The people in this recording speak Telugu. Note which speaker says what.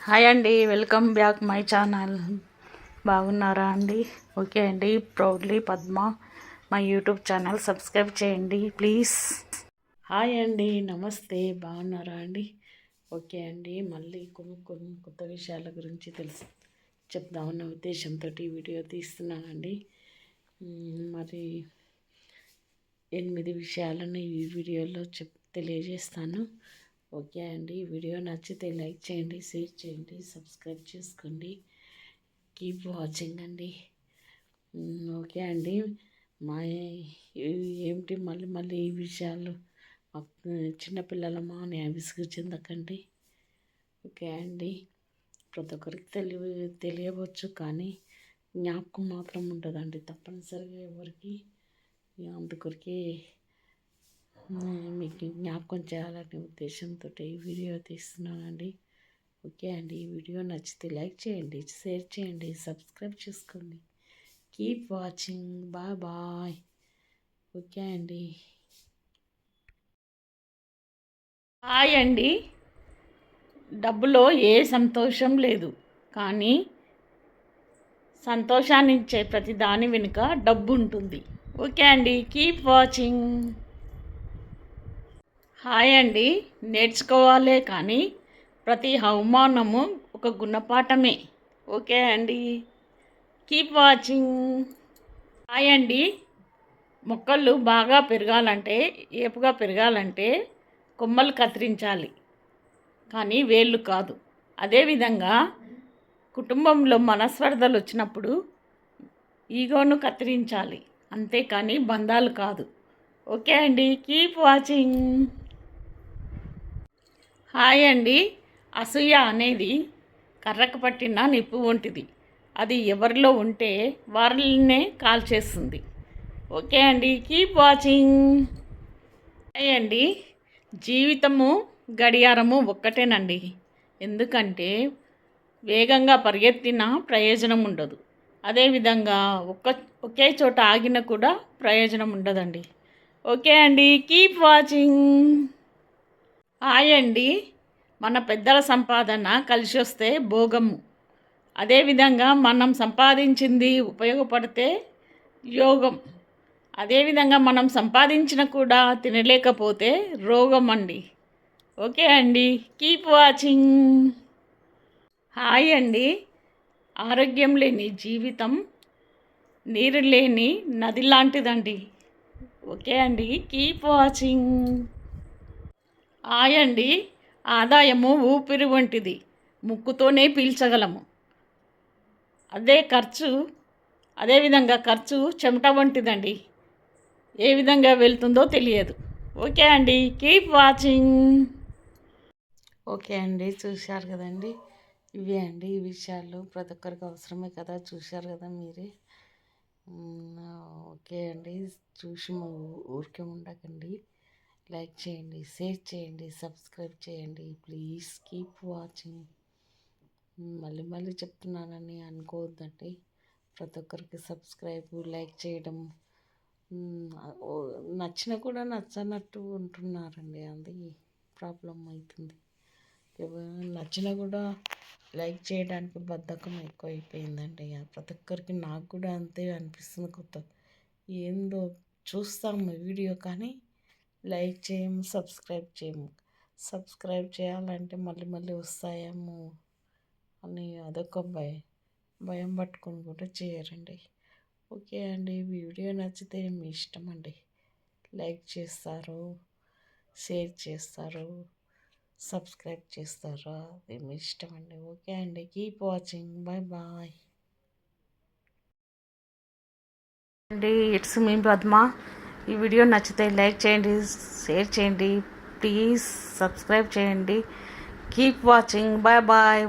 Speaker 1: హాయ్ అండి, వెల్కమ్ బ్యాక్ మై ఛానల్. బాగున్నారా అండి? ఓకే అండి. Proudly Padma my YouTube channel subscribe చేయండి ప్లీజ్. హాయ్ అండి, నమస్తే. బాగున్నారా అండి? ఓకే అండి. మళ్ళీ కొన్ని కొత్త విషయాల గురించి చెప్దామన్న ఉద్దేశంతో ఈ వీడియో తీస్తున్నానండి. మరి 8 విషయాలను ఈ వీడియోలో తెలియజేస్తాను. ఓకే అండి. వీడియో నచ్చితే లైక్ చేయండి, షేర్ చేయండి, సబ్స్క్రైబ్ చేసుకోండి. కీప్ వాచింగ్ అండి. ఓకే అండి. మా ఏమిటి మళ్ళీ ఈ విషయాలు చిన్నపిల్లలమా అని విసుగు చెందకండి. ఓకే అండి. ప్రతి ఒక్కరికి తెలియవచ్చు, కానీ జ్ఞాపకం మాత్రం ఉంటుందండి తప్పనిసరిగా ఎవరికి. అందుకొరికి మీకు జ్ఞాపకం చేయాలనే ఉద్దేశంతో ఈ వీడియో తీస్తున్నానండి. ఓకే అండి. ఈ వీడియో నచ్చితే లైక్ చేయండి, షేర్ చేయండి, సబ్స్క్రైబ్ చేసుకోండి. Keep watching. బాయ్. ఓకే అండి. హాయ్ అండి. డబ్బులో ఏ సంతోషం లేదు, కానీ సంతోషాన్ని ఇచ్చే ప్రతి దాని వెనుక డబ్బు ఉంటుంది. ఓకే అండి. Keep watching. హాయ్ అండి. నేర్చుకోవాలే కానీ ప్రతి అవమానము ఒక గుణపాఠమే. ఓకే అండి. Keep watching. హాయ్ అండి. మొక్కలు బాగా పెరగాలంటే, ఏపుగా పెరగాలంటే కొమ్మలు కత్తిరించాలి, కానీ వేళ్ళు కాదు. అదేవిధంగా కుటుంబంలో మనస్పర్ధలు వచ్చినప్పుడు ఈగోను కత్తిరించాలి, అంతేకాని బంధాలు కాదు. ఓకే అండి. Keep watching. హాయ్ అండి. అసూయ అనేది కర్రకు పట్టిన నిప్పు వంటిది. అది ఎవరిలో ఉంటే వారినే కాల్చేస్తుంది. ఓకే అండి. Keep watching. హాయ్ అండి. జీవితము గడియారము ఒక్కటేనండి. ఎందుకంటే వేగంగా పరిగెత్తిన ప్రయోజనం ఉండదు. అదేవిధంగా ఒకే చోట ఆగిన కూడా ప్రయోజనం ఉండదండి. ఓకే అండి. Keep watching. హాయ్ అండి. మన పెద్దల సంపాదన కలిసి వస్తే భోగము. అదేవిధంగా మనం సంపాదించింది ఉపయోగపడితే యోగం. అదేవిధంగా మనం సంపాదించిన కూడా తినలేకపోతే రోగం అండి. ఓకే అండి. Keep watching. హాయ్ అండి. ఆరోగ్యం లేని జీవితం నీరు లేని నది లాంటిదండి. ఓకే అండి. Keep watching. హాయ్ అండి. ఆదాయము ఊపిరి వంటిది, ముక్కుతోనే పీల్చగలము. అదేవిధంగా ఖర్చు చెమట వంటిదండి, ఏ విధంగా వెళ్తుందో తెలియదు. ఓకే అండి. Keep watching. ఓకే అండి. చూశారు కదండి, ఇవే అండి ఈ విషయాలు. ప్రతి ఒక్కరికి అవసరమే కదా, చూశారు కదా మీరే. ఓకే అండి. చూసి ఊరికే ఉండకండి. లైక్ చేయండి, షేర్ చేయండి, సబ్స్క్రైబ్ చేయండి ప్లీజ్. Keep watching. మళ్ళీ చెప్తున్నానని అనుకోవద్దండి. ప్రతి ఒక్కరికి సబ్స్క్రైబ్, లైక్ చేయడం, నచ్చినా కూడా నచ్చనట్టు ఉంటున్నారండి. అది ప్రాబ్లం అవుతుంది. నచ్చినా కూడా లైక్ చేయడానికి బద్ధకం ఎక్కువ అయిపోయిందండి. ప్రతి ఒక్కరికి, నాకు కూడా అంతే అనిపిస్తుంది. ఏందో చూస్తాము వీడియో, కానీ లైక్ చేయము, సబ్స్క్రైబ్ చేయము. సబ్స్క్రైబ్ చేయాలంటే మళ్ళీ వస్తాయేమో అని అదొక భయం పట్టుకొని కూడా చేయరండి. ఓకే అండి. వీడియో నచ్చితే మీ ఇష్టం అండి. లైక్ చేస్తారు, షేర్ చేస్తారు, సబ్స్క్రైబ్ చేస్తారు, అది మీ ఇష్టం అండి. ఓకే అండి. Keep watching. బాయ్ అండి. It's me Padma. ఈ వీడియో నచ్చితే లైక్ చేయండి, షేర్ చేయండి, ప్లీజ్ సబ్స్క్రైబ్ చేయండి. Keep watching. బాయ్.